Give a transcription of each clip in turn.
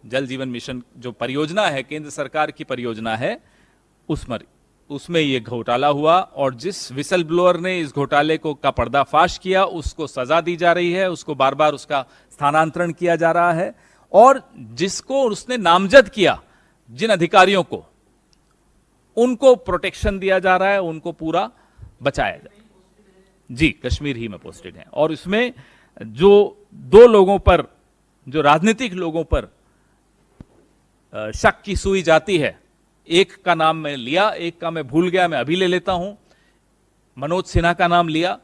जल जीवन मिशन जो परियोजना है, केंद्र सरकार की परियोजना है, उसमें ये घोटाला हुआ और जिस विसल ब्लोअर ने इस घोटाले का पर्दाफाश किया उसको सजा दी जा रही है, उसको बार बार उसका स्थानांतरण किया जा रहा है और जिसको उसने नामजद किया, जिन अधिकारियों को, उनको प्रोटेक्शन दिया जा रहा है, उनको पूरा बचाया जा रहा है। जी, कश्मीर ही में पोस्टेड है। और इसमें जो 2 लोगों पर, जो राजनीतिक लोगों पर शक की सुई जाती है, एक का नाम मैं लिया, एक का मैं भूल गया, मैं अभी ले लेता हूं, मनोज सिन्हा का नाम लिया,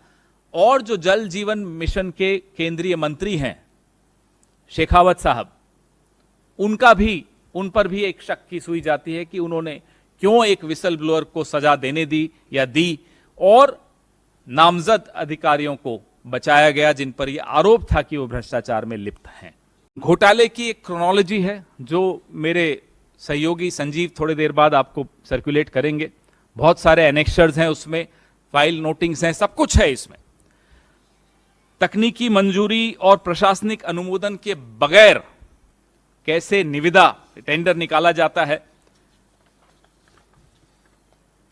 और जो जल जीवन मिशन के केंद्रीय मंत्री हैं शेखावत साहब, उन पर भी एक शक की सुई जाती है कि उन्होंने क्यों एक विसल ब्लोअर को सजा देने दी और नामजद अधिकारियों को बचाया गया जिन पर यह आरोप था कि वो भ्रष्टाचार में लिप्त हैं। घोटाले की एक क्रोनोलॉजी है जो मेरे सहयोगी संजीव थोड़ी देर बाद आपको सर्कुलेट करेंगे। बहुत सारे एनेक्शर्स हैं उसमें, फाइल नोटिंग्स हैं, सब कुछ है इसमें। तकनीकी मंजूरी और प्रशासनिक अनुमोदन के बगैर कैसे निविदा टेंडर निकाला जाता है,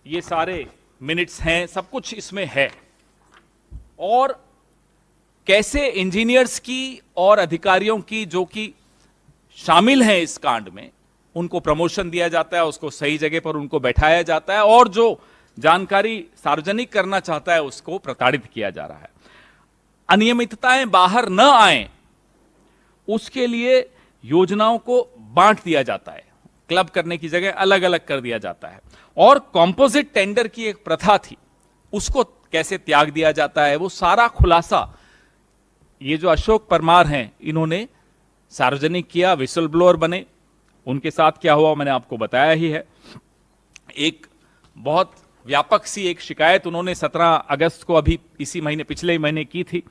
ये सारे मिनट्स हैं, सब कुछ इसमें है। और कैसे इंजीनियर्स की और अधिकारियों की जो कि शामिल हैं इस कांड में, उनको प्रमोशन दिया जाता है, उसको सही जगह पर उनको बैठाया जाता है और जो जानकारी सार्वजनिक करना चाहता है उसको प्रताड़ित किया जा रहा है। अनियमितताएं बाहर न आए उसके लिए योजनाओं को बांट दिया जाता है, क्लब करने की जगह अलग अलग कर दिया जाता है। और कॉम्पोजिट टेंडर की एक प्रथा थी, उसको कैसे त्याग दिया जाता है, वो सारा खुलासा ये जो अशोक परमार हैं इन्होंने सार्वजनिक किया, विसल ब्लोअर बने। उनके साथ क्या हुआ मैंने आपको बताया ही है। एक बहुत व्यापक सी एक शिकायत उन्होंने 17 अगस्त को अभी इसी महीने, पिछले महीने की थी,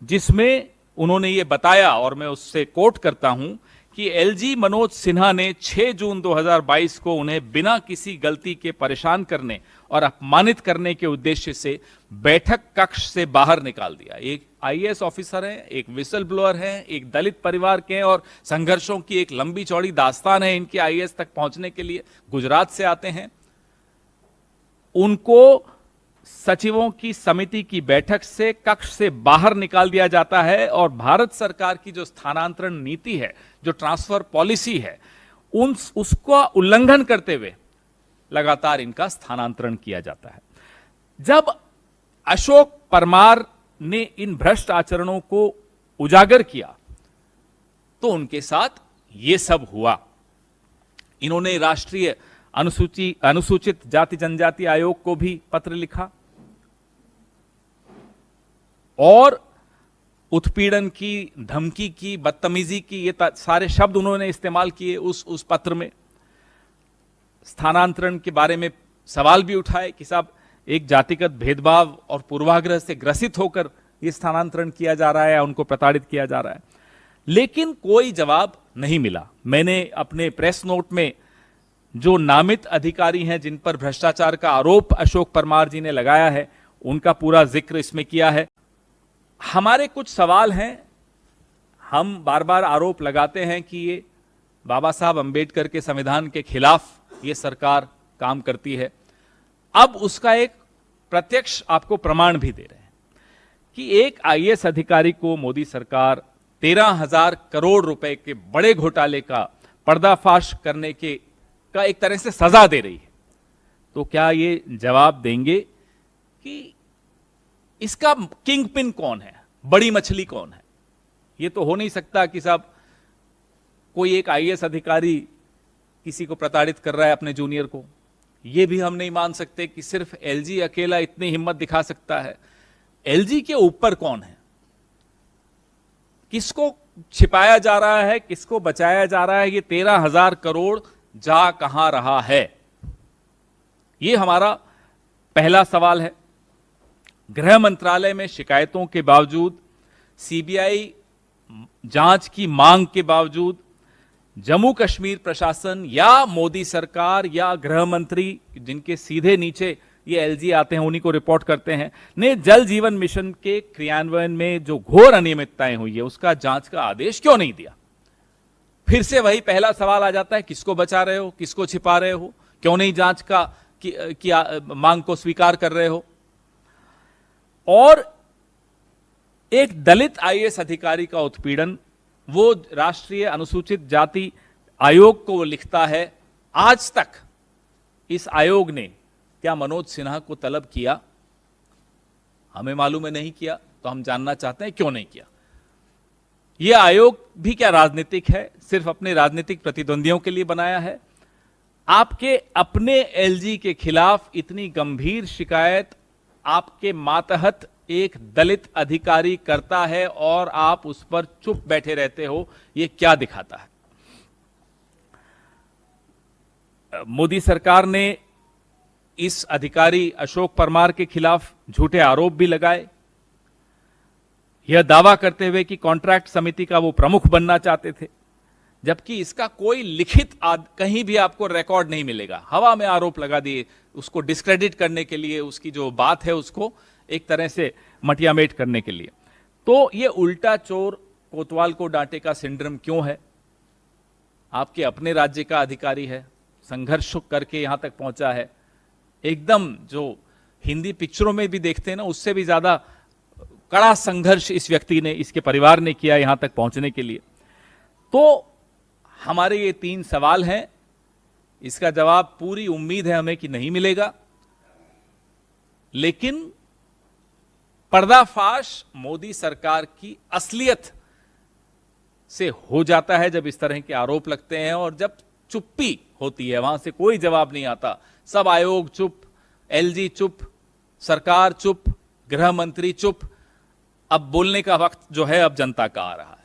जिसमें उन्होंने ये बताया, और मैं उससे कोट करता हूं, कि एलजी मनोज सिन्हा ने 6 जून 2022 को उन्हें बिना किसी गलती के परेशान करने और अपमानित करने के उद्देश्य से बैठक कक्ष से बाहर निकाल दिया। एक आईएएस ऑफिसर हैं, एक विसल ब्लोअर हैं, एक दलित परिवार के हैं और संघर्षों की एक लंबी चौड़ी दास्तान है इनके आईएएस तक पहुंचने के लिए। गुजरात से आते हैं, उनको सचिवों की समिति की बैठक से, कक्ष से बाहर निकाल दिया जाता है और भारत सरकार की जो स्थानांतरण नीति है, जो ट्रांसफर पॉलिसी है, उसका उल्लंघन करते हुए लगातार इनका स्थानांतरण किया जाता है। जब अशोक परमार ने इन भ्रष्ट आचरणों को उजागर किया तो उनके साथ यह सब हुआ। इन्होंने राष्ट्रीय अनुसूचित जाति जनजाति आयोग को भी पत्र लिखा और उत्पीड़न की, धमकी की, बदतमीजी की, ये सारे शब्द उन्होंने इस्तेमाल किए उस पत्र में। स्थानांतरण के बारे में सवाल भी उठाए कि साहब एक जातिगत भेदभाव और पूर्वाग्रह से ग्रसित होकर यह स्थानांतरण किया जा रहा है या उनको प्रताड़ित किया जा रहा है, लेकिन कोई जवाब नहीं मिला। मैंने अपने प्रेस नोट में जो नामित अधिकारी हैं जिन पर भ्रष्टाचार का आरोप अशोक परमार जी ने लगाया है, उनका पूरा जिक्र इसमें किया है। हमारे कुछ सवाल हैं, हम बार बार आरोप लगाते हैं कि ये बाबा साहब अंबेडकर के संविधान के खिलाफ ये सरकार काम करती है। अब उसका एक प्रत्यक्ष आपको प्रमाण भी दे रहे हैं कि एक आईएएस अधिकारी को मोदी सरकार 13,000 करोड़ रुपए के बड़े घोटाले का पर्दाफाश करने का एक तरह से सजा दे रही है। तो क्या ये जवाब देंगे कि इसका किंग पिन कौन है, बड़ी मछली कौन है? ये तो हो नहीं सकता कि साहब कोई एक आईएएस अधिकारी किसी को प्रताड़ित कर रहा है अपने जूनियर को। ये भी हम नहीं मान सकते कि सिर्फ एलजी अकेला इतनी हिम्मत दिखा सकता है। एलजी के ऊपर कौन है, किसको छिपाया जा रहा है, किसको बचाया जा रहा है? ये 13,000 करोड़ जा कहां रहा है, ये हमारा पहला सवाल है। गृह मंत्रालय में शिकायतों के बावजूद, सीबीआई जांच की मांग के बावजूद, जम्मू कश्मीर प्रशासन या मोदी सरकार या गृह मंत्री, जिनके सीधे नीचे ये एलजी आते हैं, उन्हीं को रिपोर्ट करते हैं, ने जल जीवन मिशन के क्रियान्वयन में जो घोर अनियमितताएं हुई है उसका जांच का आदेश क्यों नहीं दिया? फिर से वही पहला सवाल आ जाता है, किसको बचा रहे हो, किसको छिपा रहे हो, क्यों नहीं जांच की मांग को स्वीकार कर रहे हो। और एक दलित आईएएस अधिकारी का उत्पीड़न, वो राष्ट्रीय अनुसूचित जाति आयोग को वो लिखता है, आज तक इस आयोग ने क्या मनोज सिन्हा को तलब किया? हमें मालूम है नहीं किया, तो हम जानना चाहते हैं क्यों नहीं किया। यह आयोग भी क्या राजनीतिक है? सिर्फ अपने राजनीतिक प्रतिद्वंदियों के लिए बनाया है? आपके अपने एलजी के खिलाफ इतनी गंभीर शिकायत आपके मातहत एक दलित अधिकारी करता है और आप उस पर चुप बैठे रहते हो, यह क्या दिखाता है? मोदी सरकार ने इस अधिकारी अशोक परमार के खिलाफ झूठे आरोप भी लगाए, यह दावा करते हुए कि कॉन्ट्रैक्ट समिति का वो प्रमुख बनना चाहते थे, जबकि इसका कोई लिखित कहीं भी आपको रिकॉर्ड नहीं मिलेगा। हवा में आरोप लगा दिए, उसको डिस्क्रेडिट करने के लिए, उसकी जो बात है उसको एक तरह से मटियामेट करने के लिए। तो ये उल्टा चोर कोतवाल को डांटे का सिंड्रोम क्यों है? आपके अपने राज्य का अधिकारी है, संघर्ष करके यहां तक पहुंचा है, एकदम जो हिंदी पिक्चरों में भी देखते हैं ना, उससे भी ज्यादा कड़ा संघर्ष इस व्यक्ति ने, इसके परिवार ने किया यहां तक पहुंचने के लिए। तो हमारे ये 3 सवाल हैं, इसका जवाब पूरी उम्मीद है हमें कि नहीं मिलेगा, लेकिन पर्दाफाश मोदी सरकार की असलियत से हो जाता है जब इस तरह के आरोप लगते हैं और जब चुप्पी होती है, वहां से कोई जवाब नहीं आता। सब आयोग चुप, एलजी चुप, सरकार चुप, गृह मंत्री चुप। अब बोलने का वक्त जो है अब जनता का आ रहा है।